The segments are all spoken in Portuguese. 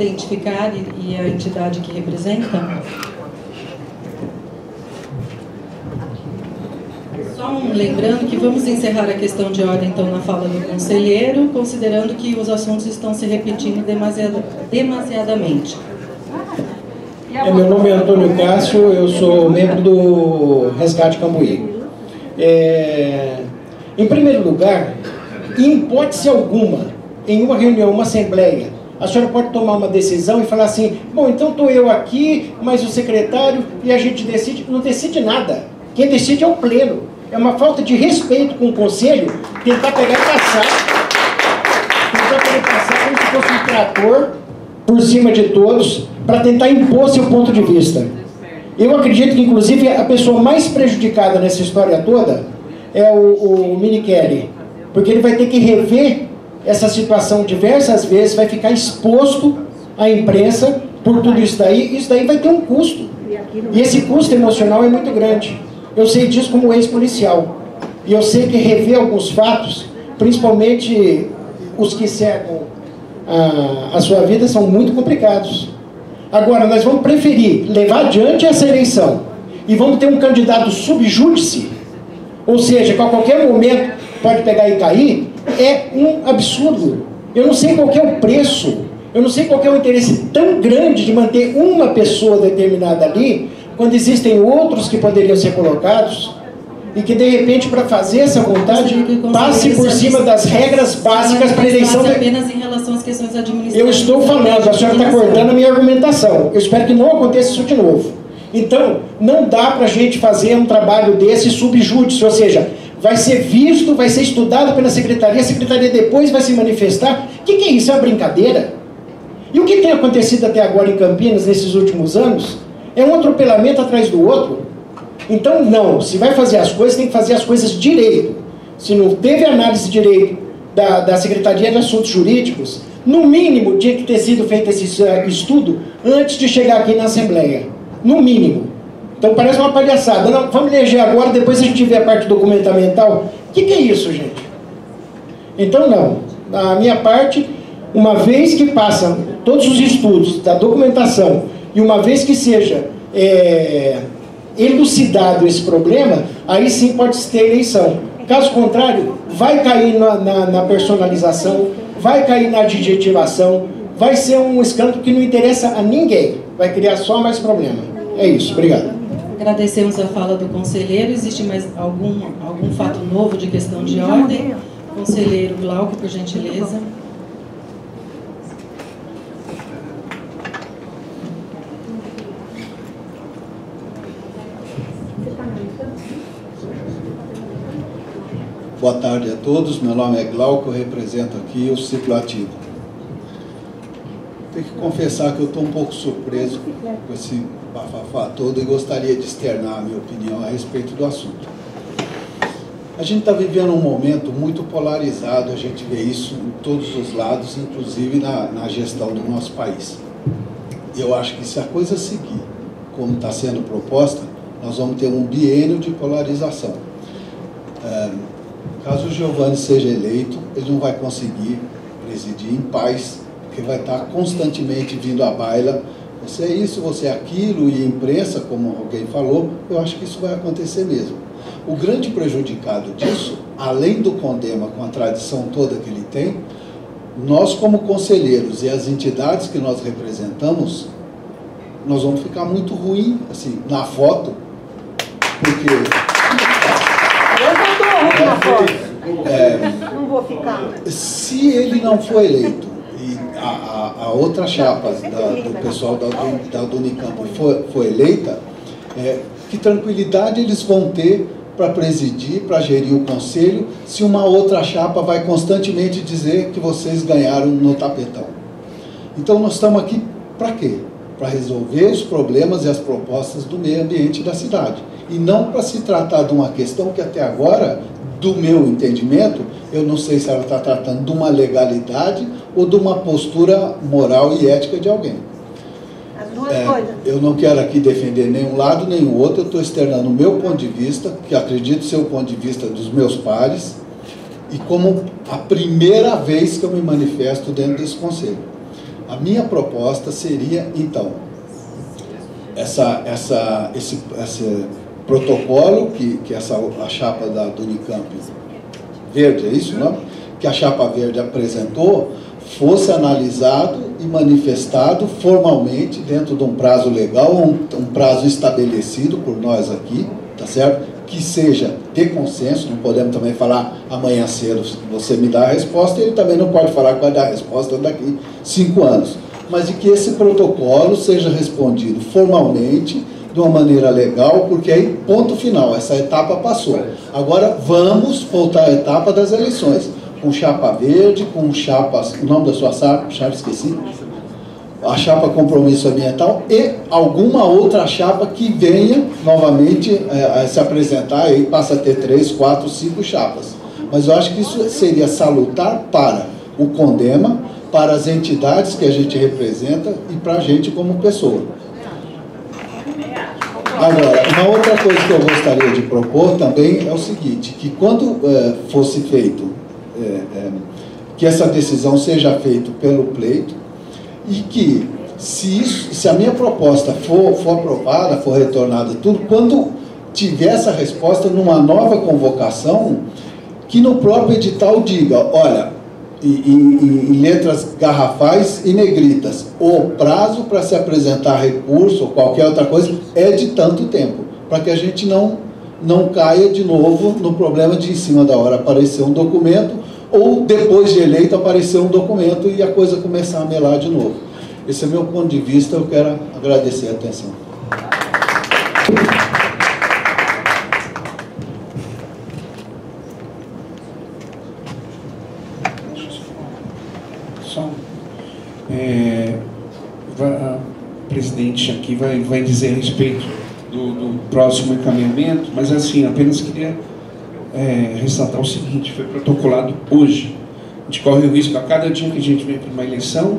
identificar e a entidade que representa. Só lembrando que vamos encerrar a questão de ordem, então, na fala do conselheiro, considerando que os assuntos estão se repetindo demasiadamente. Meu nome é Antônio Cássio, eu sou membro do Resgate Cambuí. Em primeiro lugar, em hipótese alguma, em uma reunião, uma assembleia, a senhora pode tomar uma decisão e falar assim: bom, então estou eu aqui, mas o secretário, e a gente decide. Não decide nada. Quem decide é o pleno. É uma falta de respeito com o conselho tentar pegar e passar. Tentar pegar e passar como se fosse um trator por cima de todos para tentar impor seu ponto de vista. Eu acredito que, inclusive, a pessoa mais prejudicada nessa história toda é o Minichelli, porque ele vai ter que rever essa situação diversas vezes, vai ficar exposto à imprensa por tudo isso daí vai ter um custo. E esse custo emocional é muito grande. Eu sei disso como ex-policial. E eu sei que rever alguns fatos, principalmente os que cercam a sua vida, são muito complicados. Agora, nós vamos preferir levar adiante essa eleição e vamos ter um candidato subjúdice, ou seja, que a qualquer momento pode pegar e cair, é um absurdo. Eu não sei qual que é o preço, eu não sei qual que é o interesse tão grande de manter uma pessoa determinada ali, quando existem outros que poderiam ser colocados, e que, de repente, para fazer essa vontade, passe por cima das regras básicas para a eleição. Apenas em relação às questões administrativas. Eu estou falando, a senhora está cortando a minha argumentação. Eu espero que não aconteça isso de novo. Então, não dá para a gente fazer um trabalho desse subjúdice, ou seja, vai ser visto, vai ser estudado pela secretaria, a secretaria depois vai se manifestar. O que é isso? É uma brincadeira? E o que tem acontecido até agora em Campinas, nesses últimos anos, é um atropelamento atrás do outro. Então, não, se vai fazer as coisas, tem que fazer as coisas direito. Se não teve análise direito da Secretaria de Assuntos Jurídicos, no mínimo tinha que ter sido feito esse estudo antes de chegar aqui na Assembleia. No mínimo. Então parece uma palhaçada. Não, vamos eleger agora, depois a gente vê a parte documentamental. O que é isso, gente? Então, não. Da minha parte, uma vez que passam todos os estudos da documentação e uma vez que seja elucidado esse problema, aí sim pode-se ter eleição. Caso contrário, vai cair na personalização, vai cair na adjetivação, vai ser um escândalo que não interessa a ninguém, vai criar só mais problema. É isso, obrigado. Agradecemos a fala do conselheiro. Existe mais algum fato novo de questão de ordem? Conselheiro Glauco, por gentileza. Boa tarde a todos, meu nome é Glauco, eu represento aqui o Ciclo Ativo. Tenho que confessar que eu estou um pouco surpreso com esse bafafá todo e gostaria de externar a minha opinião a respeito do assunto. A gente está vivendo um momento muito polarizado, a gente vê isso em todos os lados, inclusive na gestão do nosso país. E eu acho que se a coisa seguir como está sendo proposta, nós vamos ter um biênio de polarização. Caso o Giovanni seja eleito, ele não vai conseguir presidir em paz, porque vai estar constantemente vindo à baila, você é isso, você é aquilo, e a imprensa, como alguém falou, eu acho que isso vai acontecer mesmo. O grande prejudicado disso, além do Condema, com a tradição toda que ele tem, nós como conselheiros e as entidades que nós representamos, nós vamos ficar muito ruim, assim, na foto, porque... Não vou ficar. Se ele não for eleito e a outra chapa do pessoal da Unicamp for eleita, que tranquilidade eles vão ter para presidir, para gerir o conselho, se uma outra chapa vai constantemente dizer que vocês ganharam no tapetão. Então nós estamos aqui para quê? Para resolver os problemas e as propostas do meio ambiente da cidade. E não para se tratar de uma questão que até agora, do meu entendimento, eu não sei se ela está tratando de uma legalidade ou de uma postura moral e ética de alguém. As duas coisas. Eu não quero aqui defender nenhum lado nem o outro, eu estou externando o meu ponto de vista, que acredito ser o ponto de vista dos meus pares, e como a primeira vez que eu me manifesto dentro desse conselho. A minha proposta seria, então, esse protocolo que a chapa do Unicamp verde, é isso, não? Que a chapa verde apresentou, fosse analisado e manifestado formalmente dentro de um prazo legal, um prazo estabelecido por nós aqui, tá certo? Que seja de consenso, não podemos também falar amanhã cedo você me dá a resposta, ele também não pode falar que vai dar a resposta daqui 5 anos. Mas de que esse protocolo seja respondido formalmente, de uma maneira legal, porque aí, ponto final, essa etapa passou. Agora vamos voltar à etapa das eleições, com chapa verde, com chapas, o nome da sua chapa, esqueci, a chapa compromisso ambiental e alguma outra chapa que venha novamente a se apresentar, aí passa a ter 3, 4, 5 chapas. Mas eu acho que isso seria salutar para o CONDEMA, para as entidades que a gente representa e para a gente como pessoa. Agora, uma outra coisa que eu gostaria de propor também é o seguinte, que quando fosse feito, que essa decisão seja feita pelo pleito, e que se a minha proposta for aprovada, for retornada tudo, quando tiver essa resposta numa nova convocação, que no próprio edital diga, olha, em letras garrafais e negritas, o prazo para se apresentar recurso ou qualquer outra coisa é de tanto tempo, para que a gente não caia de novo no problema de em cima da hora aparecer um documento ou depois de eleito aparecer um documento e a coisa começar a melar de novo. Esse é meu ponto de vista, eu quero agradecer a atenção. A presidente aqui vai dizer a respeito do próximo encaminhamento, mas assim, apenas queria ressaltar o seguinte, foi protocolado hoje. A gente corre o risco, a cada dia que a gente vem para uma eleição,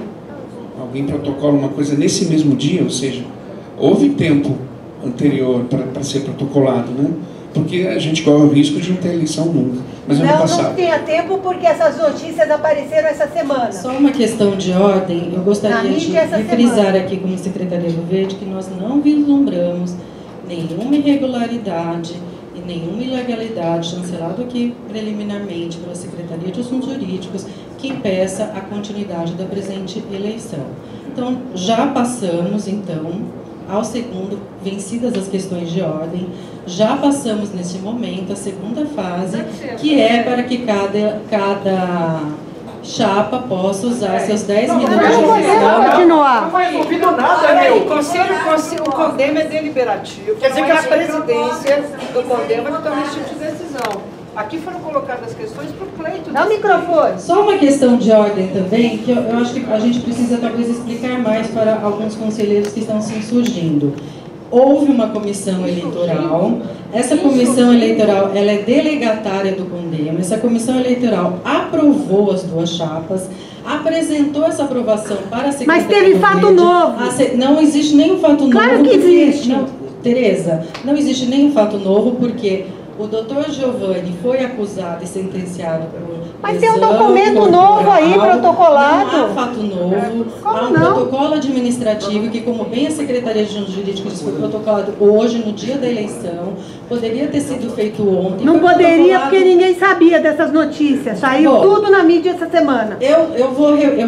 alguém protocola uma coisa nesse mesmo dia, ou seja, houve tempo anterior para ser protocolado, né? Porque a gente corre o risco de não ter eleição nunca. Mas não tinha tempo porque essas notícias apareceram essa semana. Só uma questão de ordem, eu gostaria de frisar aqui como Secretaria do Verde que nós não vislumbramos nenhuma irregularidade e nenhuma ilegalidade, chancelado aqui preliminarmente pela Secretaria de Assuntos Jurídicos, que impeça a continuidade da presente eleição. Então, já passamos, então, ao segundo, vencidas as questões de ordem, já passamos nesse momento a segunda fase, que é para que cada chapa possa usar seus 10 minutos de sessão. Não foi envolvido nada, meu. O CONDEMA é deliberativo. Quer dizer que a presidência do CONDEMA não toma esse tipo de decisão. Aqui foram colocadas as questões para o pleito. Dá o microfone. Só uma questão de ordem também, que eu acho que a gente precisa talvez explicar mais para alguns conselheiros que estão se insurgindo. Houve uma comissão eleitoral, essa comissão eleitoral ela é delegatária do CONDEMA, essa comissão eleitoral aprovou as duas chapas, apresentou essa aprovação para a Secretaria. Mas teve fato novo. Não existe nenhum fato novo. Claro que existe. Tereza, não existe nenhum fato novo, porque o doutor Giovanni foi acusado e sentenciado por Mas tem um documento novo aí, protocolado. Não há fato novo. Há um protocolo administrativo que, como bem a Secretaria de Assuntos Jurídicos disse, foi protocolado hoje, no dia da eleição. Poderia ter sido feito ontem. Não poderia, porque ninguém sabia dessas notícias. Saiu tudo na mídia essa semana. Eu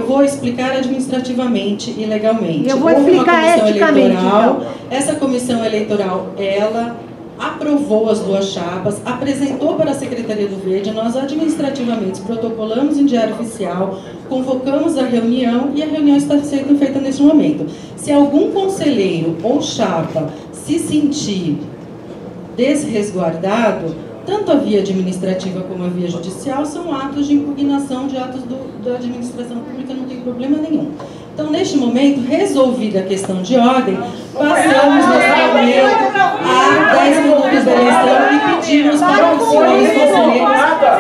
vou explicar administrativamente e legalmente. Eu vou explicar eticamente. Então. Essa comissão eleitoral, ela aprovou as duas chapas, apresentou para a Secretaria do Verde, nós administrativamente protocolamos em diário oficial, convocamos a reunião e a reunião está sendo feita neste momento. Se algum conselheiro ou chapa se sentir desresguardado, tanto a via administrativa como a via judicial são atos de impugnação de atos da administração pública, não tem problema nenhum. Então, neste momento, resolvida a questão de ordem, passamos nesse momento a 10 minutos da eleição e pedimos para os senhores conselheiros...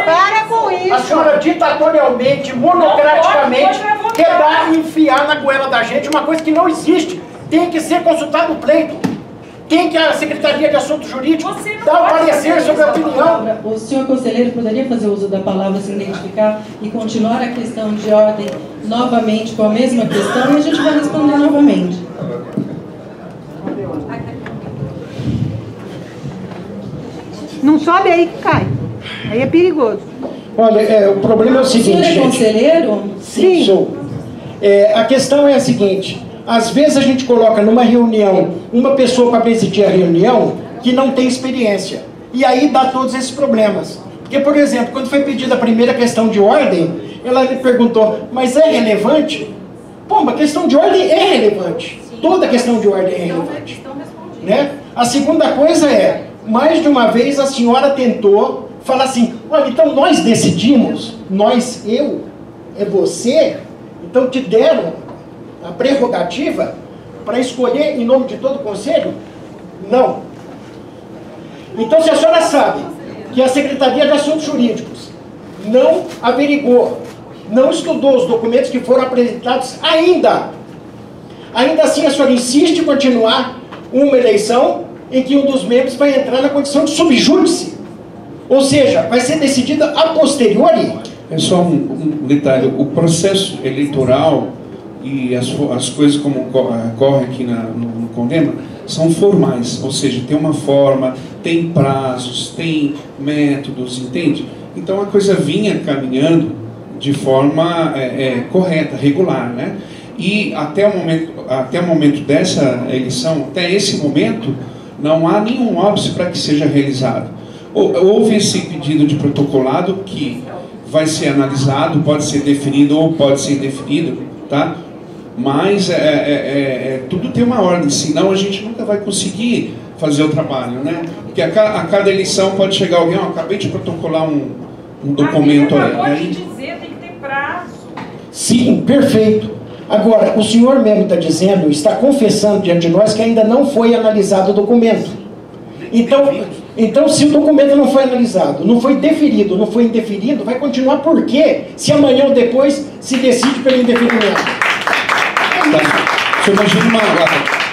Para com isso! A senhora ditatorialmente, monocraticamente, quer dar e enfiar na goela da gente uma coisa que não existe. Tem que ser consultado o pleito. tem que a Secretaria de Assuntos Jurídicos dar o parecer sobre a opinião. O senhor conselheiro poderia fazer uso da palavra, se identificar e continuar a questão de ordem novamente com a mesma questão e a gente vai responder novamente. Não sobe aí que cai. Aí é perigoso. Olha, o problema é o seguinte, O senhor é gente. conselheiro? Sim, sou. A questão é a seguinte, às vezes a gente coloca numa reunião uma pessoa para presidir a reunião que não tem experiência. E aí dá todos esses problemas. Porque, por exemplo, quando foi pedida a primeira questão de ordem, ela me perguntou, mas é relevante? Pô, mas questão de ordem é relevante. Toda questão de ordem é relevante. Né? A segunda coisa é, mais de uma vez a senhora tentou falar assim, olha, então nós decidimos, nós, eu, é você, então te deram a prerrogativa para escolher em nome de todo o conselho? Não. Então, se a senhora sabe que a Secretaria de Assuntos Jurídicos não averigou, não estudou os documentos que foram apresentados ainda assim a senhora insiste em continuar uma eleição em que um dos membros vai entrar na condição de subjúdice. Ou seja, vai ser decidida a posteriori. É só um detalhe, o processo eleitoral e as coisas como ocorrem aqui no Condema são formais, ou seja, tem uma forma, tem prazos, tem métodos, entende? Então a coisa vinha caminhando de forma correta, regular, né? E até o momento dessa eleição, até esse momento, não há nenhum óbice para que seja realizado. Houve esse pedido de protocolado que vai ser analisado, pode ser definido ou pode ser indefinido, tá? Mas tudo tem uma ordem, senão a gente nunca vai conseguir fazer o trabalho, né? Porque a cada eleição pode chegar alguém, acabei de protocolar um documento aí. Dizer, tem que ter prazo. Sim, perfeito. Agora, o senhor mesmo está dizendo, está confessando diante de nós que ainda não foi analisado o documento. Então, se o documento não foi analisado, não foi deferido, não foi indeferido, vai continuar por quê? Se amanhã ou depois se decide pelo indeferimento. Você imagina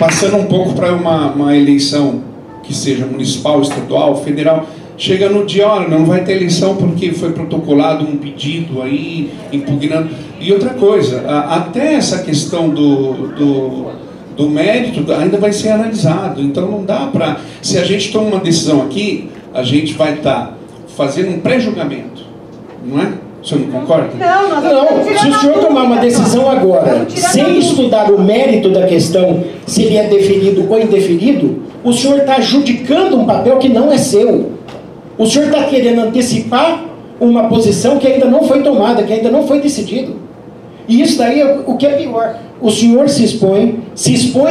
passando um pouco para uma eleição que seja municipal, estadual, federal, chega no dia, olha, não vai ter eleição porque foi protocolado um pedido aí, impugnando. E outra coisa, até essa questão do mérito ainda vai ser analisado. Então não dá para... Se a gente toma uma decisão aqui, a gente vai estar fazendo um pré-julgamento, não é? O senhor não concorda? Não, se o senhor tomar uma decisão agora, sem estudar o mérito da questão, se ele é deferido ou indeferido, o senhor está adjudicando um papel que não é seu. O senhor está querendo antecipar uma posição que ainda não foi tomada, que ainda não foi decidido. E isso daí é o que é pior. O senhor se expõe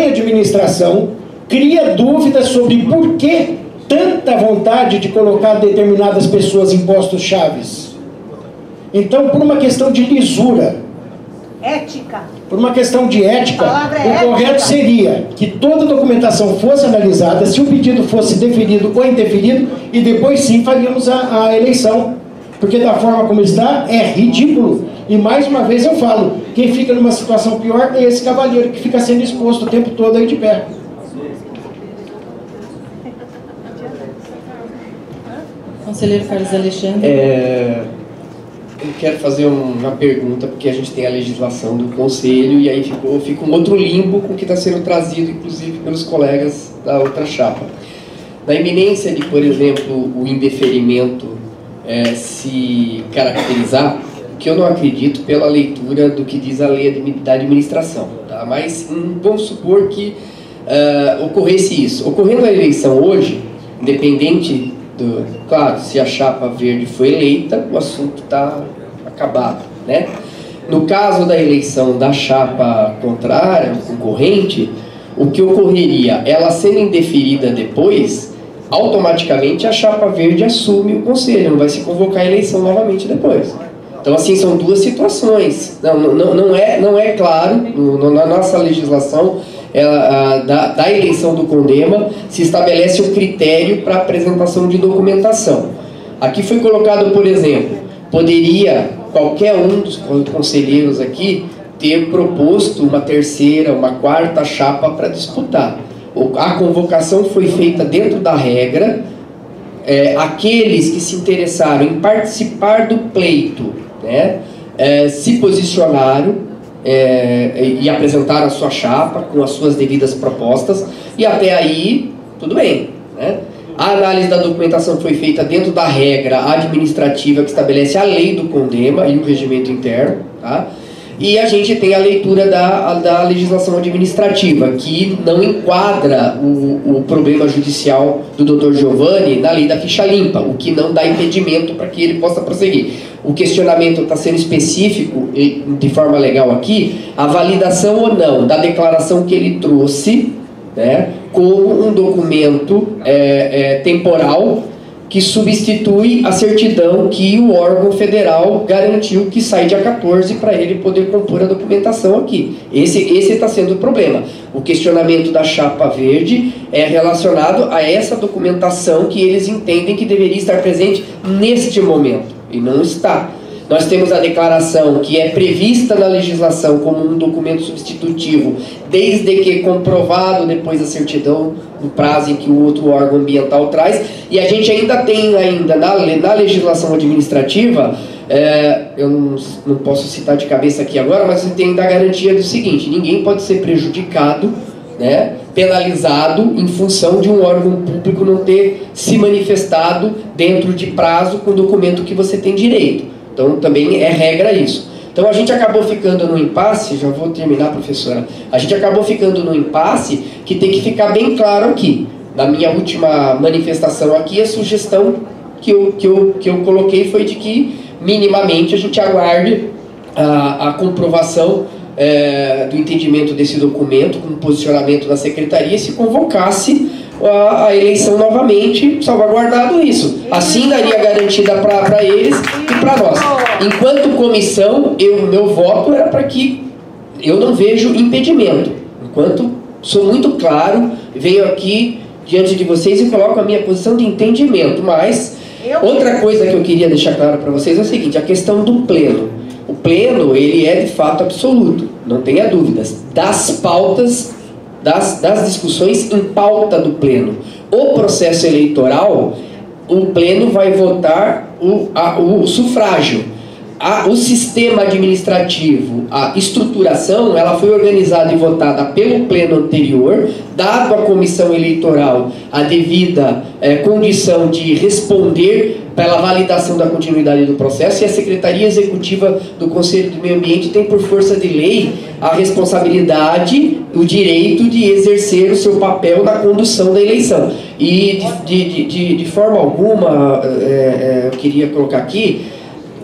à administração, cria dúvidas sobre por que tanta vontade de colocar determinadas pessoas em postos chaves. Então, por uma questão de lisura, ética, por uma questão de ética, o correto seria que toda a documentação fosse analisada, se o pedido fosse deferido ou indeferido, e depois sim faríamos a eleição. Porque da forma como está, é ridículo. E mais uma vez eu falo, quem fica numa situação pior é esse cavalheiro que fica sendo exposto o tempo todo aí de pé. Conselheiro Carlos Alexandre. Eu quero fazer uma pergunta, porque a gente tem a legislação do Conselho, e aí fica um outro limbo com o que está sendo trazido, inclusive, pelos colegas da outra chapa. Na iminência de, por exemplo, o indeferimento se caracterizar, que eu não acredito pela leitura do que diz a lei da administração, tá? Mas vamos supor que ocorresse isso. Ocorrendo a eleição hoje, independente claro, se a chapa verde foi eleita, o assunto está acabado, né? No caso da eleição da chapa contrária, concorrente, o que ocorreria? Ela sendo indeferida depois, automaticamente a chapa verde assume o conselho, não vai se convocar a eleição novamente depois. Então, assim, são duas situações. Não é claro, na nossa legislação da eleição do Condema, se estabelece um critério para apresentação de documentação. Aqui foi colocado, por exemplo, poderia qualquer um dos conselheiros aqui ter proposto uma terceira, uma quarta chapa para disputar. a convocação foi feita dentro da regra, aqueles que se interessaram em participar do pleito, né, se posicionaram e apresentaram a sua chapa com as suas devidas propostas, e até aí, tudo bem, né? A análise da documentação foi feita dentro da regra administrativa que estabelece a lei do CONDEMA e o regimento interno, tá? E a gente tem a leitura da legislação administrativa, que não enquadra o problema judicial do Dr. Giovanni na lei da ficha limpa, o que não dá impedimento para que ele possa prosseguir. O questionamento está sendo específico, de forma legal aqui, a validação ou não da declaração que ele trouxe, né, como um documento temporal que substitui a certidão que o órgão federal garantiu que sai dia 14 para ele poder compor a documentação aqui. Esse está sendo o problema. O questionamento da chapa verde é relacionado a essa documentação que eles entendem que deveria estar presente neste momento, e não está. Nós temos a declaração que é prevista na legislação como um documento substitutivo, desde que comprovado depois a certidão no prazo em que o outro órgão ambiental traz, e a gente ainda tem na legislação administrativa, eu não posso citar de cabeça aqui agora, mas você tem ainda a garantia do seguinte: ninguém pode ser prejudicado, né, penalizado em função de um órgão público não ter se manifestado dentro de prazo com o documento que você tem direito. Então, também é regra isso. Então, a gente acabou ficando no impasse, já vou terminar, professora, a gente acabou ficando no impasse que tem que ficar bem claro aqui. Na minha última manifestação aqui, a sugestão que eu coloquei foi de que, minimamente, a gente aguarde a comprovação do entendimento desse documento, com o posicionamento da secretaria, e se convocasse a eleição novamente, salvaguardado isso. Assim daria garantida para eles e para nós. Enquanto comissão, meu voto era para que eu não vejo impedimento. Enquanto sou muito claro, venho aqui diante de vocês e coloco a minha posição de entendimento. Mas outra coisa que eu queria deixar claro para vocês é o seguinte: a questão do pleno. O pleno, ele é de fato absoluto, não tenha dúvidas, das pautas, das discussões em pauta do pleno. O processo eleitoral, o pleno vai votar o sufrágio. O sistema administrativo, a estruturação, ela foi organizada e votada pelo pleno anterior, dado à comissão eleitoral a devida condição de responder pela validação da continuidade do processo, e a Secretaria Executiva do Conselho do Meio Ambiente tem, por força de lei, a responsabilidade, o direito de exercer o seu papel na condução da eleição. E de forma alguma, eu queria colocar aqui,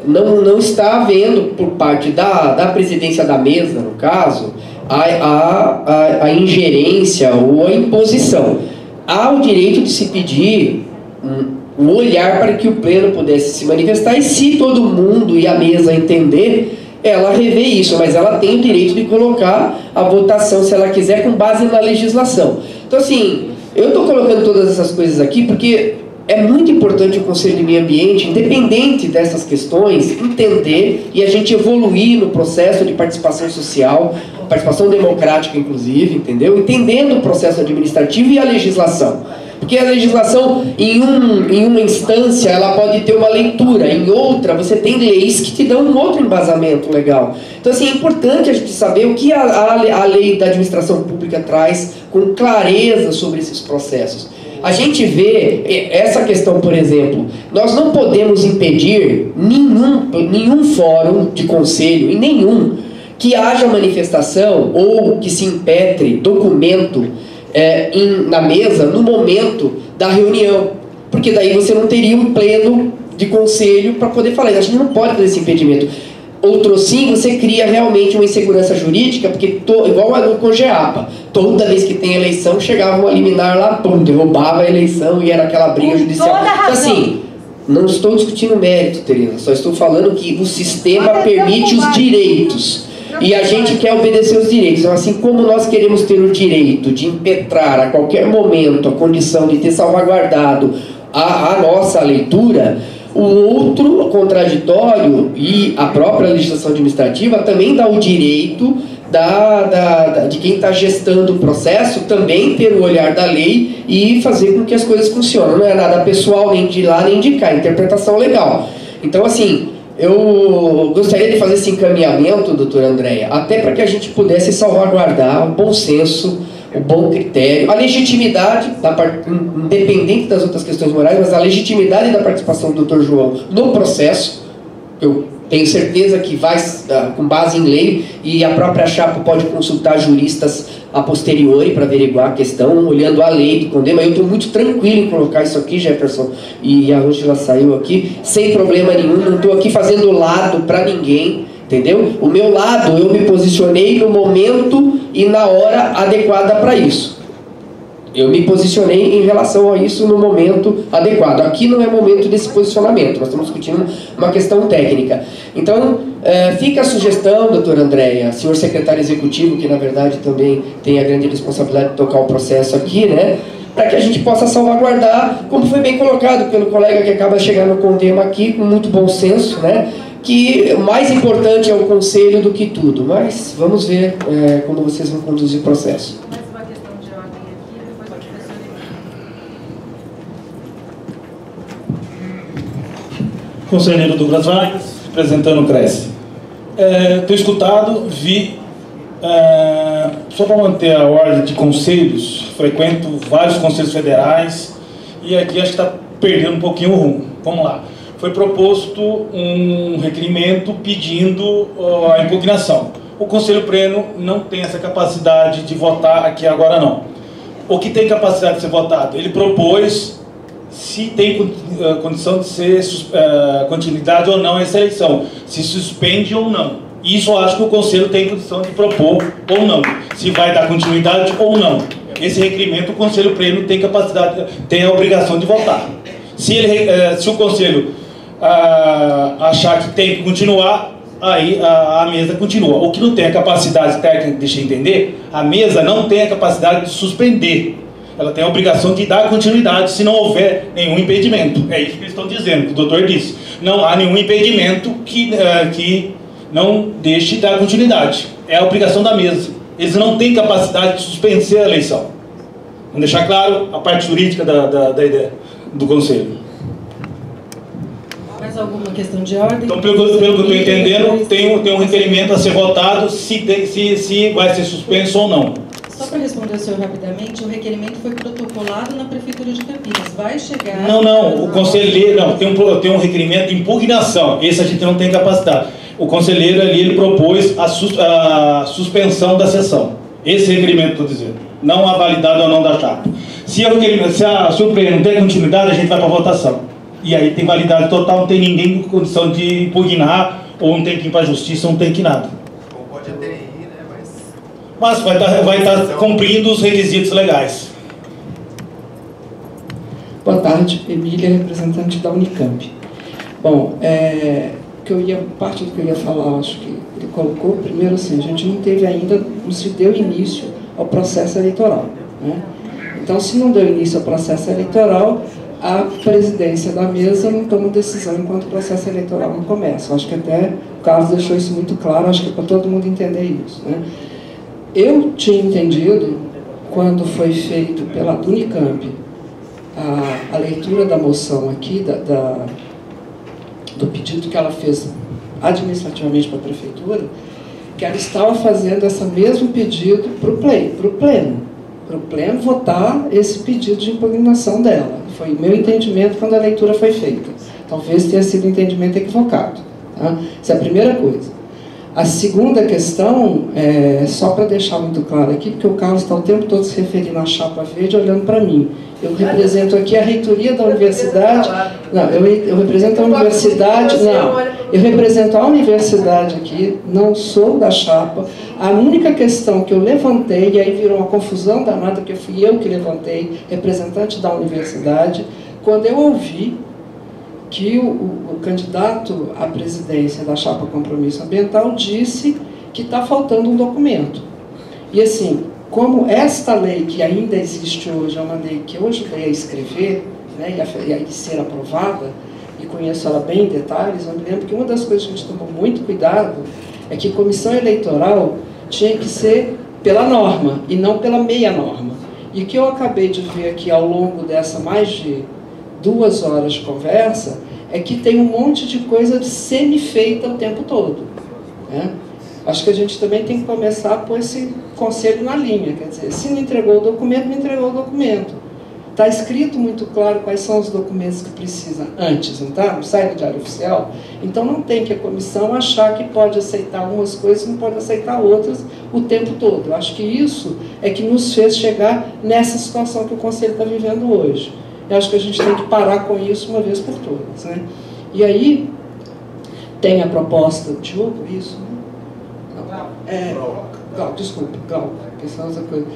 não está havendo, por parte da presidência da mesa, no caso, a ingerência ou a imposição. Há o direito de se pedir um olhar para que o pleno pudesse se manifestar, e se todo mundo e a mesa entender, ela revê isso, mas ela tem o direito de colocar a votação, se ela quiser, com base na legislação. Então, assim, eu estou colocando todas essas coisas aqui porque é muito importante o Conselho de Meio Ambiente, independente dessas questões, entender e a gente evoluir no processo de participação social, participação democrática, inclusive, entendeu? Entendendo o processo administrativo e a legislação. Porque a legislação, em uma instância, ela pode ter uma leitura, em outra, você tem leis que te dão um outro embasamento legal. Então, assim, é importante a gente saber o que a lei da administração pública traz com clareza sobre esses processos. A gente vê essa questão, por exemplo, nós não podemos impedir nenhum fórum de conselho, e nenhum, que haja manifestação ou que se impetre documento na mesa no momento da reunião, porque daí você não teria um pleno de conselho para poder falar. A gente não pode fazer esse impedimento. Outro sim, você cria realmente uma insegurança jurídica, porque igual no COGEAPA, toda vez que tem eleição, chegava um liminar lá, pum, derrubava a eleição e era aquela briga judicial. Então, assim, não estou discutindo mérito, Tereza, só estou falando que o sistema permite os direitos. E a gente quer obedecer os direitos. Então, assim como nós queremos ter o direito de impetrar a qualquer momento a condição de ter salvaguardado a nossa leitura, o outro contraditório e a própria legislação administrativa também dá o direito de quem está gestando o processo também ter o olhar da lei e fazer com que as coisas funcionem. Não é nada pessoal, nem de lá nem de cá, interpretação legal. Então, assim, eu gostaria de fazer esse encaminhamento, doutora Andréia, até para que a gente pudesse salvaguardar o bom senso, o bom critério, a legitimidade, independente das outras questões morais, mas a legitimidade da participação do doutor João no processo. Eu tenho certeza que vai com base em lei, e a própria chapa pode consultar juristas a posteriori para averiguar a questão, olhando a lei de condema. Eu estou muito tranquilo em colocar isso aqui, Jefferson, e a Ângela saiu aqui, sem problema nenhum, não estou aqui fazendo lado para ninguém, entendeu? O meu lado, eu me posicionei no momento e na hora adequada para isso. Eu me posicionei em relação a isso no momento adequado. Aqui não é momento desse posicionamento, nós estamos discutindo uma questão técnica. Então, fica a sugestão, doutora Andréia, senhor secretário executivo, que na verdade também tem a grande responsabilidade de tocar o processo aqui, né? Para que a gente possa salvaguardar, como foi bem colocado pelo colega que acaba de chegar no Condema aqui, com muito bom senso, né? Que o mais importante é o conselho do que tudo. Mas vamos ver como vocês vão conduzir o processo. Conselheiro Douglas Vargas, representando o CRES. Estou escutado, vi, só para manter a ordem de conselhos, frequento vários conselhos federais e aqui acho que está perdendo um pouquinho o rumo. Vamos lá. Foi proposto um requerimento pedindo a impugnação. O Conselho Pleno não tem essa capacidade de votar aqui agora não. O que tem capacidade de ser votado? Ele propôs se tem condição de ser continuidade ou não essa eleição, se suspende ou não. Isso eu acho que o Conselho tem condição de propor ou não, se vai dar continuidade ou não. Esse requerimento o Conselho Pleno tem capacidade, tem a obrigação de votar. Se o Conselho achar que tem que continuar, aí a mesa continua. O que não tem a capacidade técnica, deixa eu entender, a mesa não tem a capacidade de suspender. Ela tem a obrigação de dar continuidade se não houver nenhum impedimento. É isso que eles estão dizendo, que o doutor disse. Não há nenhum impedimento que não deixe de dar continuidade. É a obrigação da mesa. Eles não têm capacidade de suspender a eleição. Vamos deixar claro a parte jurídica da ideia do Conselho. Mais alguma questão de ordem? Então, pelo que eu estou entendendo, tem um requerimento a ser votado se vai ser suspenso ou não. Só para responder ao senhor rapidamente, o requerimento foi protocolado na Prefeitura de Campinas. Vai chegar... Não, o conselheiro... Não, tem um requerimento de impugnação. Esse a gente não tem capacidade. O conselheiro ali, ele propôs a suspensão da sessão. Esse requerimento, estou dizendo. Não a validade ou não da chapa. Se a Supremo não tem continuidade, a gente vai para a votação. E aí tem validade total, não tem ninguém com condição de impugnar, ou não tem que ir para a justiça, não tem que nada. Ou pode até ir, né? Mas vai estar cumprindo os requisitos legais. Boa tarde, Emília, representante da Unicamp. Bom, parte do que eu ia falar, acho que ele colocou, primeiro assim, a gente não teve ainda, não se deu início ao processo eleitoral, né? Então, se não deu início ao processo eleitoral, a presidência da mesa não toma decisão enquanto o processo eleitoral não começa. Acho que até o Carlos deixou isso muito claro, acho que é para todo mundo entender isso, né? Eu tinha entendido, quando foi feito pela Unicamp a leitura da moção aqui, do pedido que ela fez administrativamente para a Prefeitura, que ela estava fazendo esse mesmo pedido para o Pleno votar esse pedido de impugnação dela. Foi o meu entendimento quando a leitura foi feita. Talvez tenha sido um entendimento equivocado. Tá? Essa é a primeira coisa. A segunda questão, só para deixar muito claro aqui, porque o Carlos está o tempo todo se referindo à chapa verde, olhando para mim. Eu represento aqui a reitoria da universidade. Não, eu represento a universidade. Não, eu represento a universidade aqui, não sou da chapa. A única questão que eu levantei, e aí virou uma confusão danada, porque fui eu que levantei, representante da universidade, quando eu ouvi que o candidato à presidência da chapa Compromisso Ambiental disse que está faltando um documento. E assim, como esta lei que ainda existe hoje, é uma lei que eu ajudei a escrever, né, e a ser aprovada, e conheço ela bem em detalhes, eu me lembro que uma das coisas que a gente tomou muito cuidado é que a comissão eleitoral tinha que ser pela norma e não pela meia norma. E o que eu acabei de ver aqui ao longo dessa mais de 2 horas de conversa é que tem um monte de coisa semi-feita o tempo todo, né? Acho que a gente também tem que começar a pôr esse conselho na linha, quer dizer, se não entregou o documento, não entregou o documento. Está escrito muito claro quais são os documentos que precisa antes, não está? Não sai no Diário Oficial. Então não tem que a comissão achar que pode aceitar umas coisas e não pode aceitar outras o tempo todo. Eu acho que isso é que nos fez chegar nessa situação que o Conselho está vivendo hoje. Eu acho que a gente tem que parar com isso uma vez por todas, né? E aí tem a proposta de isso, né? Desculpa, Glauco, questão outra coisa.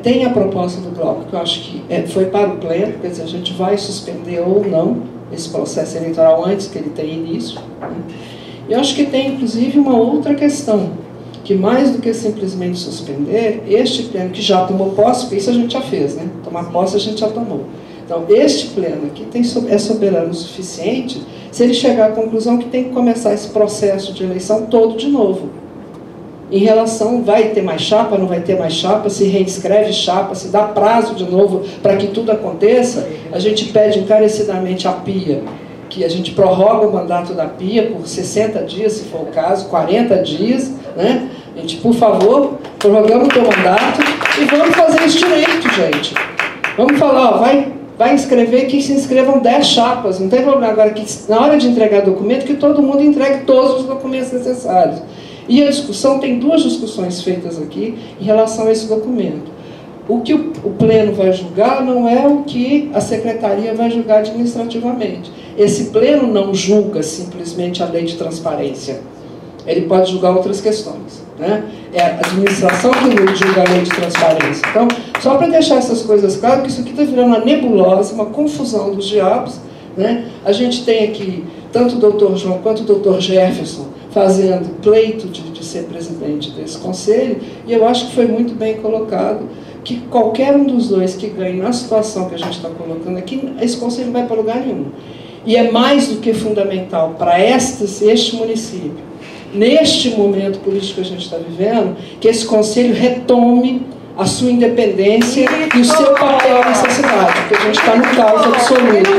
Tem a proposta do Glauco, que eu acho que foi para o pleno, quer dizer, a gente vai suspender ou não esse processo eleitoral antes que ele tenha início, né? E eu acho que tem, inclusive, uma outra questão, que mais do que simplesmente suspender, este pleno que já tomou posse, porque isso a gente já fez, né? Tomar posse a gente já tomou. Então, este pleno aqui é soberano o suficiente se ele chegar à conclusão que tem que começar esse processo de eleição todo de novo. Em relação, vai ter mais chapa, não vai ter mais chapa, se reescreve chapa, se dá prazo de novo para que tudo aconteça, a gente pede encarecidamente à PIA, que a gente prorroga o mandato da PIA por 60 dias, se for o caso, 40 dias, né? A gente, por favor, prorrogamos o teu mandato e vamos fazer isso direito, gente. Vamos falar, ó, vai inscrever que se inscrevam 10 chapas, não tem problema. Agora, que na hora de entregar documento, que todo mundo entregue todos os documentos necessários. E a discussão, tem 2 discussões feitas aqui em relação a esse documento. O que o pleno vai julgar não é o que a secretaria vai julgar administrativamente. Esse pleno não julga simplesmente a lei de transparência. Ele pode julgar outras questões, né? É a administração que julga a lei de transparência. Então, só para deixar essas coisas claras, que isso aqui está virando uma nebulosa, uma confusão dos diabos, né? A gente tem aqui tanto o doutor João quanto o doutor Jefferson fazendo pleito de ser presidente desse conselho, e eu acho que foi muito bem colocado que qualquer um dos dois que ganhe na situação que a gente está colocando aqui, esse conselho não vai para lugar nenhum. E é mais do que fundamental para este município, neste momento político que a gente está vivendo, que esse conselho retome a sua independência e o seu papel nessa cidade, porque a gente está no caos absoluto,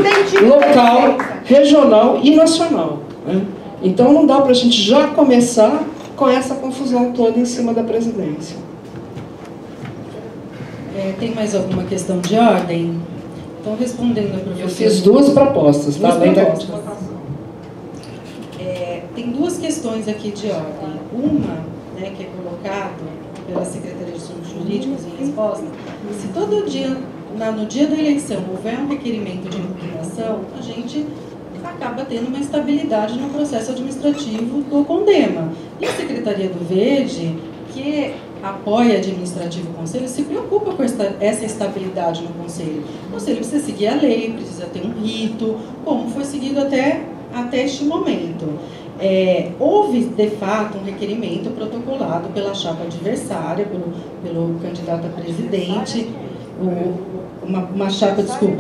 local, regional e nacional, né? Então não dá para a gente já começar com essa confusão toda em cima da presidência. Tem mais alguma questão de ordem? Então, respondendo a professora... Eu fiz 2 propostas, tá? Tem 2 questões aqui de ordem. Uma, né, que é colocada pela Secretaria de Assuntos Jurídicos em resposta, se todo dia, no dia da eleição, houver um requerimento de impugnação, a gente acaba tendo uma estabilidade no processo administrativo do CONDEMA. E a Secretaria do Verde, que apoia administrativo o Conselho, se preocupa com essa estabilidade no Conselho. O Conselho precisa seguir a lei, precisa ter um rito, como foi seguido até este momento. Houve, de fato, um requerimento protocolado pela chapa adversária, pelo candidato a presidente,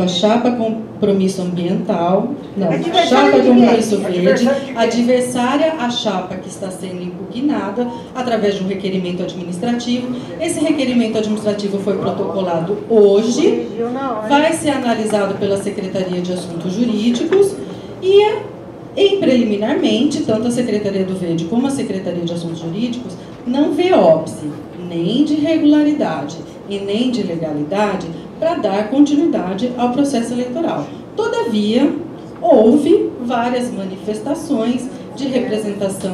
chapa compromisso ambiental, chapa compromisso verde, adversária à chapa que está sendo impugnada através de um requerimento administrativo. Esse requerimento administrativo foi protocolado hoje, vai ser analisado pela Secretaria de Assuntos Jurídicos e preliminarmente, tanto a Secretaria do Verde como a Secretaria de Assuntos Jurídicos não vê óbice nem de irregularidade e nem de ilegalidade para dar continuidade ao processo eleitoral. Todavia, houve várias manifestações de representação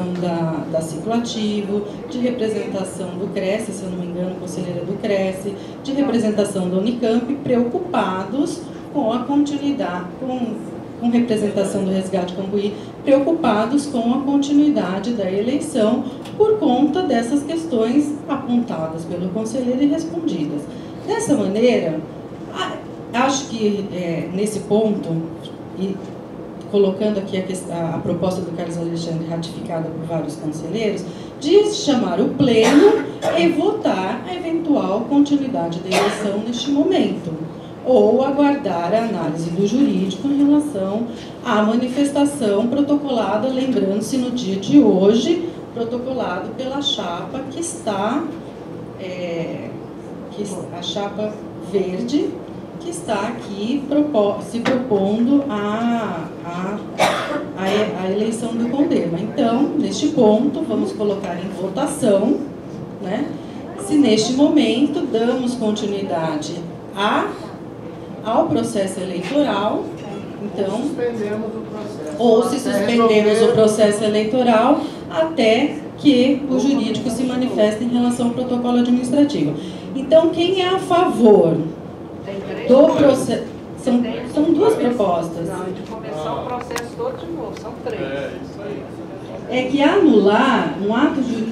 da Cicloativo, de representação do Cresce, se eu não me engano, conselheira do Cresce, de representação da Unicamp, preocupados com a continuidade, com representação do Resgate Cambuí, preocupados com a continuidade da eleição por conta dessas questões apontadas pelo conselheiro e respondidas. Dessa maneira, acho que nesse ponto, e colocando aqui a proposta do Carlos Alexandre ratificada por vários conselheiros, de chamar o pleno e votar a eventual continuidade da eleição neste momento, ou aguardar a análise do jurídico em relação à manifestação protocolada, lembrando-se no dia de hoje, protocolado pela chapa que está, a chapa verde, que está aqui se propondo a eleição do Condema. Então, neste ponto, vamos colocar em votação, né, se neste momento damos continuidade ao processo eleitoral, então, ou se suspendemos o processo eleitoral até que o jurídico se manifeste em relação ao protocolo administrativo. Então, quem é a favor do processo? São duas propostas. Não, de começar o processo todo de novo, são 3. É que anular,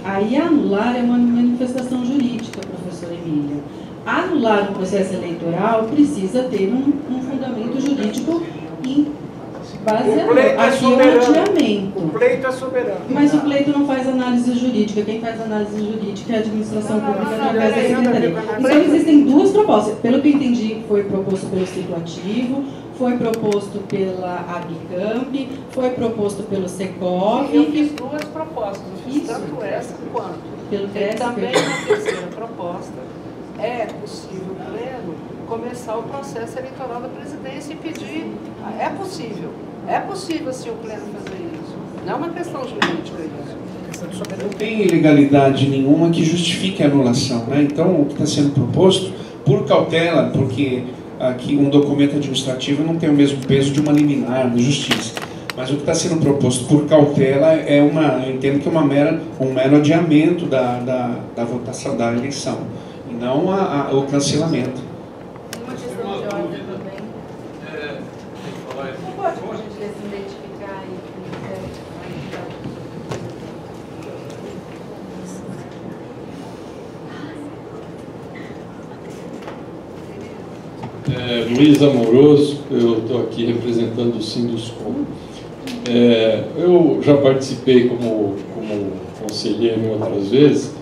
aí anular é uma manifestação jurídica, professora Emília. Anular um processo eleitoral precisa ter um fundamento jurídico baseado. Aqui é um adiamento. O pleito é soberano. Mas o pleito não faz análise jurídica. Quem faz análise jurídica é a administração pública através da secretaria. Então existem duas propostas. Pelo que eu entendi, foi proposto pelo Situativo, foi proposto pela Abicamp, foi proposto pelo Secov. Eu fiz 2 propostas, eu fiz tanto essa quanto. Pelo Tem também uma terceira proposta. É possível, pleno, começar o processo eleitoral da presidência e pedir. É possível sim o pleno fazer isso. Não é uma questão jurídica isso. Não tem ilegalidade nenhuma que justifique a anulação, né? Então, o que está sendo proposto, por cautela, porque aqui um documento administrativo não tem o mesmo peso de uma liminar da justiça. Mas o que está sendo proposto por cautela eu entendo que é um mero adiamento da votação, da eleição, e não o cancelamento. Uma questão de ordem também. Não pode, por gentileza, identificar Luiz Amoroso, eu estou aqui representando o Sinduscom. Eu já participei como conselheiro em outras vezes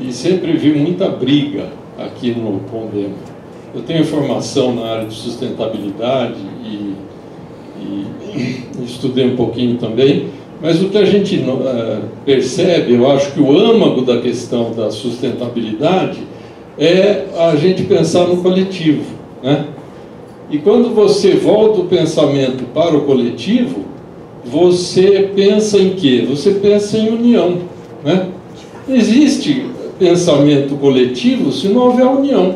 e sempre vi muita briga aqui no Condema. Eu tenho formação na área de sustentabilidade e estudei um pouquinho também, mas o que a gente percebe, eu acho que o âmago da questão da sustentabilidade é a gente pensar no coletivo, né? E quando você volta o pensamento para o coletivo, você pensa em quê? Você pensa em união, né? Não existe pensamento coletivo se não houver união.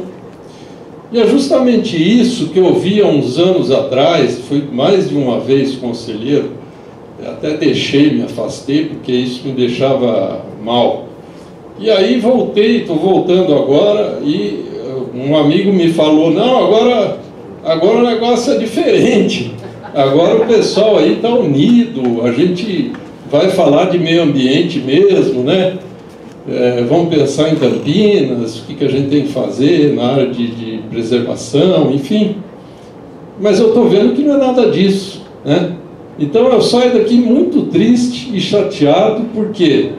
E é justamente isso que eu vi há uns anos atrás, fui mais de uma vez conselheiro, até me afastei, porque isso me deixava mal. E aí voltei, estou voltando agora, e um amigo me falou, não, agora o negócio é diferente. Agora o pessoal aí está unido, a gente vai falar de meio ambiente mesmo, né? Vamos pensar em Campinas, o que a gente tem que fazer na área de preservação, enfim. Mas eu estou vendo que não é nada disso, né? Então eu saio daqui muito triste e chateado, porque,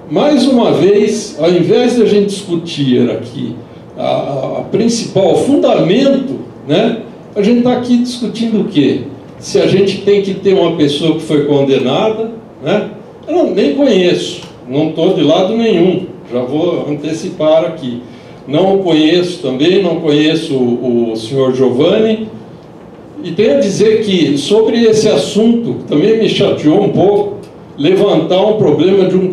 mais uma vez, ao invés de a gente discutir aqui a principal fundamento, né? A gente está aqui discutindo o quê? Se a gente tem que ter uma pessoa que foi condenada, né? Eu nem conheço, não estou de lado nenhum, já vou antecipar aqui. Não o conheço também, não conheço o senhor Giovanni. E tenho a dizer que, sobre esse assunto, também me chateou um pouco, levantar um problema de um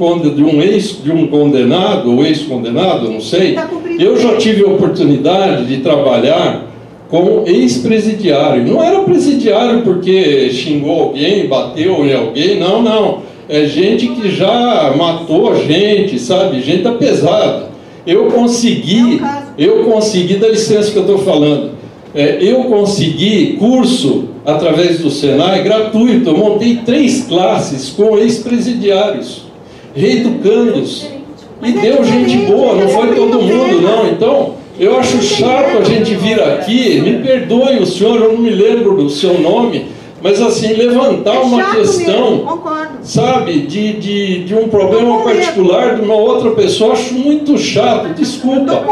condenado, ou ex-condenado, não sei. Eu já tive a oportunidade de trabalhar com ex-presidiário. Não era presidiário porque xingou alguém, bateu em alguém, não. É gente que já matou a gente, sabe? Gente pesada. Eu consegui, dá licença que eu estou falando, eu consegui curso através do Senai gratuito. Eu montei 3 classes com ex-presidiários, reeducandos, e deu gente boa, não foi todo mundo não. Então eu acho chato a gente vir aqui, me perdoe o senhor, eu não me lembro do seu nome, mas assim, levantar uma questão, sabe, de um problema particular de uma outra pessoa, acho muito chato, desculpa.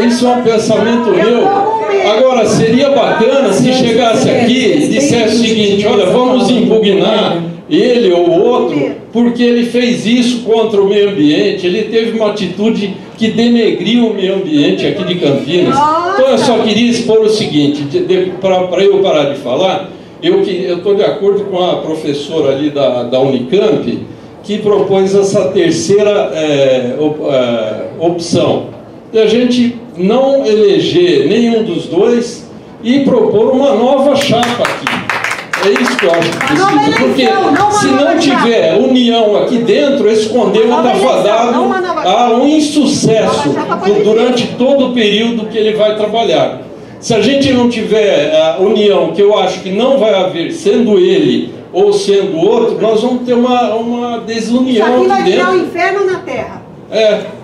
Isso é um pensamento meu. Agora, seria bacana se chegasse aqui e dissesse o seguinte: olha, vamos impugnar ele ou outro, porque ele fez isso contra o meio ambiente, ele teve uma atitude que denegriu o meio ambiente aqui de Campinas. Então eu só queria expor o seguinte, para eu parar de falar, eu estou de acordo com a professora ali da Unicamp, que propôs essa terceira opção, de a gente não eleger nenhum dos dois e propor uma nova chapa aqui. É isso que eu acho que precisa, porque se não tiver união aqui dentro, esse Condema está fadado a um insucesso durante todo o período que ele vai trabalhar. Se a gente não tiver a união, que eu acho que não vai haver, sendo ele ou sendo outro, nós vamos ter uma desunião aqui aqui dentro. Vai virar o inferno na terra.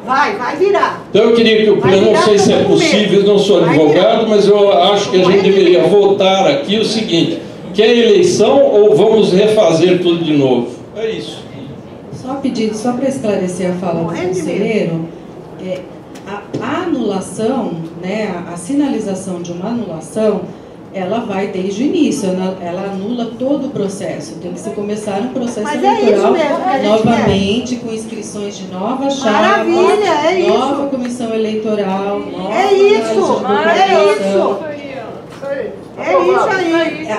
Vai virar. Então eu queria que o pleno, não sei se é possível, não sou advogado, mas eu acho que a gente deveria votar aqui o seguinte: quer eleição ou vamos refazer tudo de novo? É isso. Só para esclarecer a fala do conselheiro, a anulação, né, a sinalização de uma anulação, ela vai desde o início, ela anula todo o processo. Tem que se começar um processo eleitoral novamente, com inscrições de novas chapas, nova comissão eleitoral, nova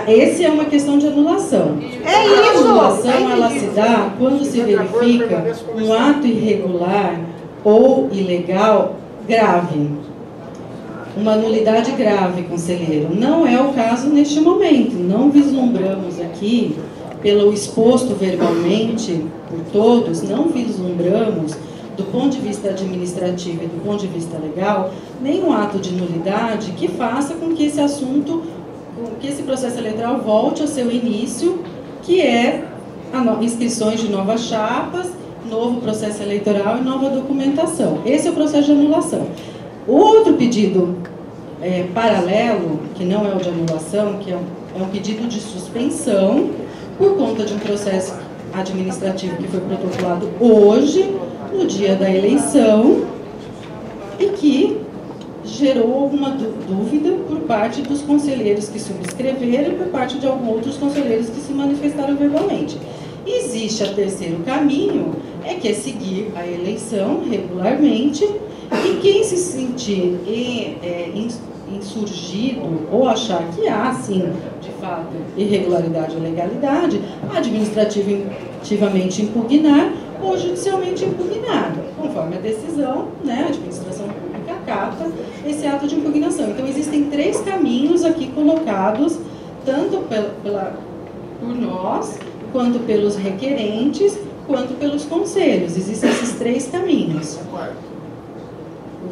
Essa é uma questão de anulação. A anulação ela se dá quando se verifica um ato irregular ou ilegal grave. Uma nulidade grave, conselheiro. Não é o caso neste momento. Não vislumbramos aqui, pelo exposto verbalmente por todos, não vislumbramos, do ponto de vista administrativo e do ponto de vista legal, nenhum ato de nulidade que faça com que esse assunto, que esse processo eleitoral volte ao seu início, que é inscrições de novas chapas, novo processo eleitoral e nova documentação. Esse é o processo de anulação. Outro pedido paralelo, que não é o de anulação, que é um pedido de suspensão por conta de um processo administrativo que foi protocolado hoje, no dia da eleição, e que gerou alguma dúvida por parte dos conselheiros que subscreveram e por parte de alguns outros conselheiros que se manifestaram verbalmente. Existe o terceiro caminho, que é seguir a eleição regularmente, e quem se sentir insurgido ou achar que há, sim, de fato, irregularidade ou legalidade, administrativamente impugnar ou judicialmente impugnado, conforme a decisão, né, a administração pública acata esse ato de impugnação. Então, existem 3 caminhos aqui colocados, tanto por nós, quanto pelos requerentes, quanto pelos conselhos. Existem esses 3 caminhos.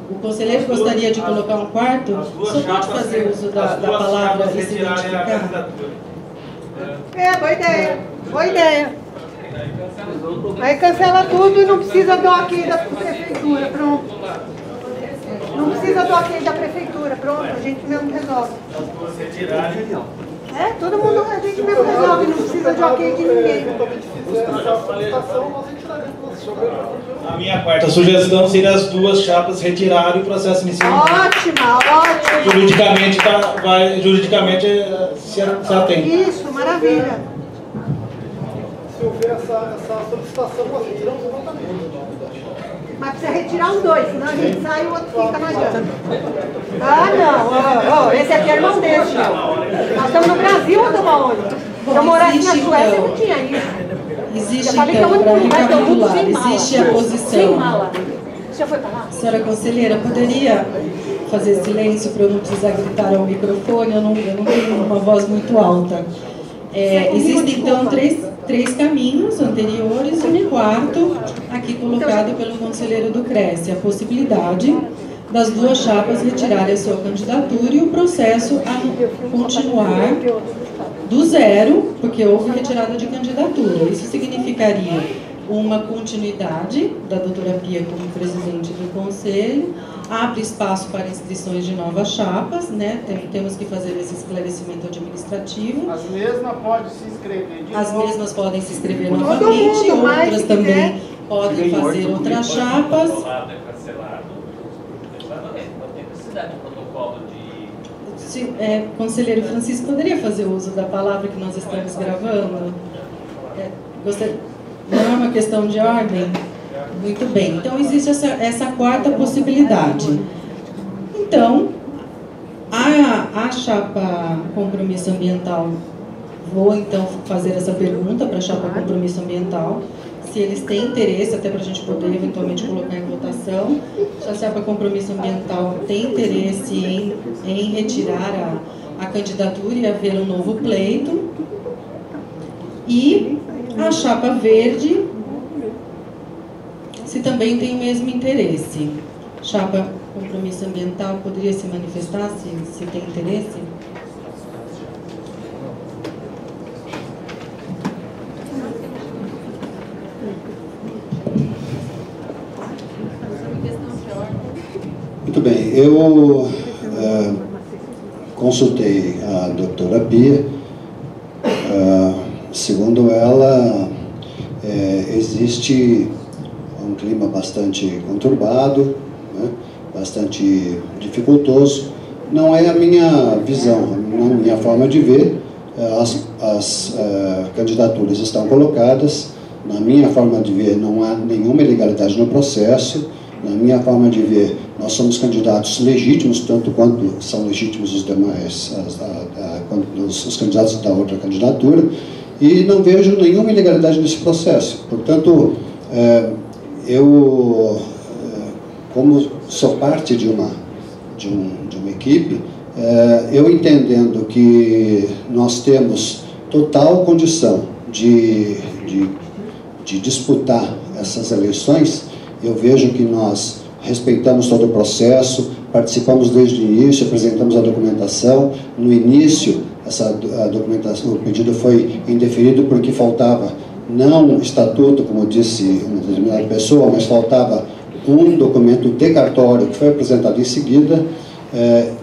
O conselheiro gostaria de colocar um quarto? Só pode fazer uso da palavra e se identificar? Boa ideia. Boa ideia. Aí cancela tudo e não precisa do ok da prefeitura, pronto. Não precisa do ok da prefeitura, pronto, a gente mesmo resolve. Todo mundo a gente mesmo resolve, não precisa de ok de ninguém. A minha quarta sugestão seria as 2 chapas retirarem o processo inicial. Ótima. Juridicamente se atende. Isso, maravilha. Se houver essa solicitação, nós retiramos o votamento. Mas precisa retirar os 2, senão a gente sai e o outro fica, não adianta. Não, esse aqui é irmão desse. Nós estamos no Brasil ou estamos aonde? Se eu morasse na Suécia, não tinha isso. Existe, então, para recapitular, existe a posição. Já foi para lá? Senhora conselheira, poderia fazer silêncio para eu não precisar gritar ao microfone? Eu não tenho uma voz muito alta. Existem, então, três caminhos anteriores e um quarto, aqui colocado pelo conselheiro do Cresce, a possibilidade das 2 chapas retirarem a sua candidatura e o processo a continuar do zero, porque houve retirada de candidatura. Isso significaria uma continuidade da doutora Pia como presidente do Conselho, abre espaço para inscrições de novas chapas, né? Temos que fazer esse esclarecimento administrativo. As mesmas podem se inscrever de As novo. mesmas podem se inscrever novamente, outras também podem fazer outras chapas. Conselheiro Francisco, poderia fazer uso da palavra que nós estamos gravando? Não é uma questão de ordem? Muito bem. Então, existe essa quarta possibilidade. Então, a chapa Compromisso Ambiental, vou então fazer essa pergunta para a chapa Compromisso Ambiental, se eles têm interesse, até para a gente poder eventualmente colocar em votação, se a chapa Compromisso Ambiental tem interesse em retirar a candidatura e haver um novo pleito, e a chapa Verde, se também tem o mesmo interesse. Chapa Compromisso Ambiental poderia se manifestar se tem interesse? Muito bem, eu consultei a doutora Pia. Segundo ela, existe um clima bastante conturbado, né, bastante dificultoso. Não é a minha visão, a minha forma de ver. As candidaturas estão colocadas. Na minha forma de ver, não há nenhuma ilegalidade no processo. Na minha forma de ver, nós somos candidatos legítimos, tanto quanto são legítimos os demais, os candidatos da outra candidatura, e não vejo nenhuma ilegalidade nesse processo. Portanto, eu, como sou parte de uma equipe, eu entendendo que nós temos total condição de disputar essas eleições, eu vejo que nós respeitamos todo o processo, participamos desde o início, apresentamos a documentação. No início, a documentação, o pedido foi indeferido porque faltava, não estatuto, como disse uma determinada pessoa, mas faltava um documento de cartório que foi apresentado em seguida,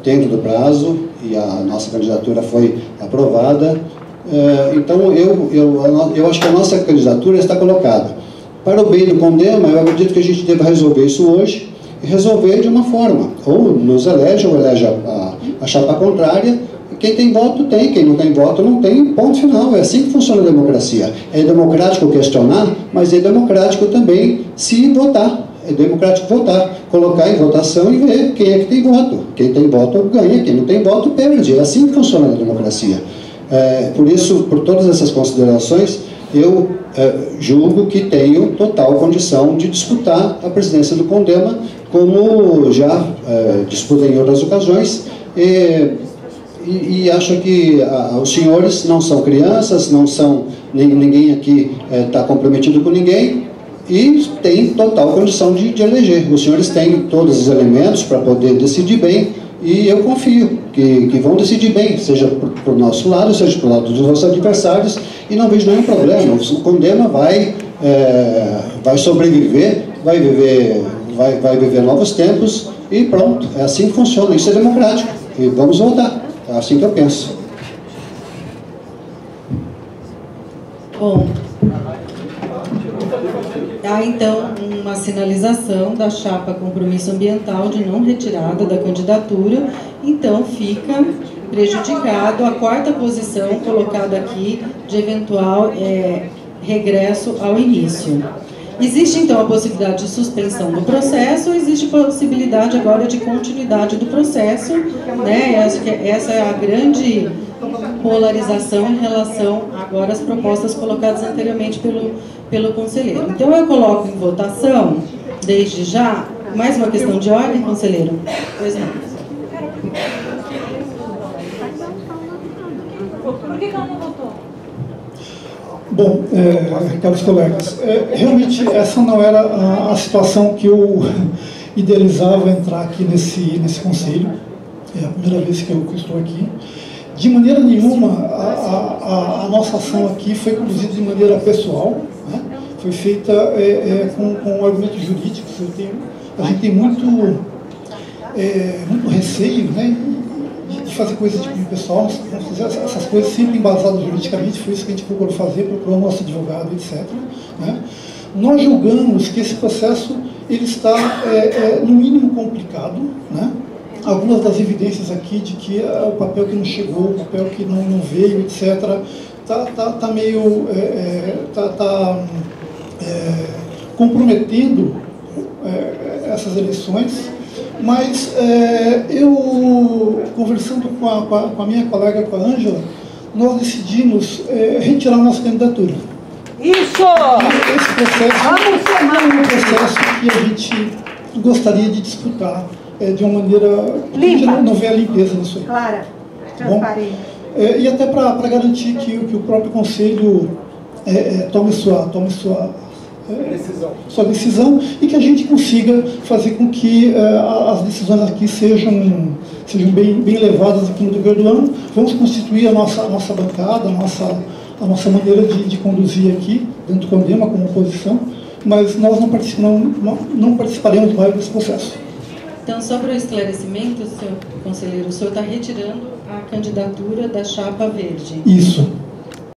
dentro do prazo, e a nossa candidatura foi aprovada. Então, eu acho que a nossa candidatura está colocada. Para o bem do Condema, eu acredito que a gente deva resolver isso hoje, e resolver de uma forma, ou nos elege, ou elege a chapa contrária. Quem tem voto tem, quem não tem voto não tem, ponto final. É assim que funciona a democracia. É democrático questionar, mas é democrático também se votar. É democrático votar, colocar em votação e ver quem é que tem voto. Quem tem voto ganha, quem não tem voto perde. É assim que funciona a democracia. Por isso, por todas essas considerações, eu julgo que tenho total condição de disputar a presidência do Condema, como já disputei em outras ocasiões, e acho que os senhores não são crianças, não são, ninguém aqui está comprometido com ninguém, e tem total condição de eleger. Os senhores têm todos os elementos para poder decidir bem, e eu confio que vão decidir bem, seja para o nosso lado, seja para o lado dos nossos adversários, e não vejo nenhum problema. O Condema vai sobreviver, vai viver novos tempos, e pronto, é assim que funciona. Isso é democrático, e vamos votar, é assim que eu penso. Bom, há então uma sinalização da chapa Compromisso Ambiental de não retirada da candidatura, então fica prejudicado a quarta posição colocada aqui de eventual regresso ao início. Existe então a possibilidade de suspensão do processo, ou existe possibilidade agora de continuidade do processo, né? Essa é a grande polarização em relação agora às propostas colocadas anteriormente pelo conselheiro. Então eu coloco em votação, desde já, mais uma questão de ordem, conselheiro? Pois não. Por que ela não votou? Bom, caros colegas, realmente essa não era a situação que eu idealizava entrar aqui nesse conselho. É a primeira vez que eu estou aqui. De maneira nenhuma, a nossa ação aqui foi conduzida de maneira pessoal, né? Foi feita com argumentos jurídicos. A gente tem muito receio, né, de fazer coisas de cunho pessoal. Vamos fazer essas coisas sempre embasadas juridicamente. Foi isso que a gente procurou fazer, procurou nosso advogado, etc. Né? Nós julgamos que esse processo ele está, no mínimo, complicado, né? algumas das evidências aqui de que o papel que não chegou, o papel que não veio, etc., tá meio comprometendo essas eleições, mas eu, conversando com a minha colega, com a Ângela, nós decidimos retirar nossa candidatura. Isso! Esse processo é um processo que a gente gostaria de disputar de uma maneira que a gente não vê a limpeza nisso aí. Clara, transparente. E até para garantir que o próprio Conselho tome sua decisão e que a gente consiga fazer com que as decisões aqui sejam bem levadas aqui no decorrer do ano. Vamos constituir a nossa bancada, a nossa maneira de conduzir aqui, dentro do CONDEMA, como oposição, mas nós não participaremos mais desse processo. Então, só para o esclarecimento, senhor conselheiro, o senhor está retirando a candidatura da chapa verde? Isso.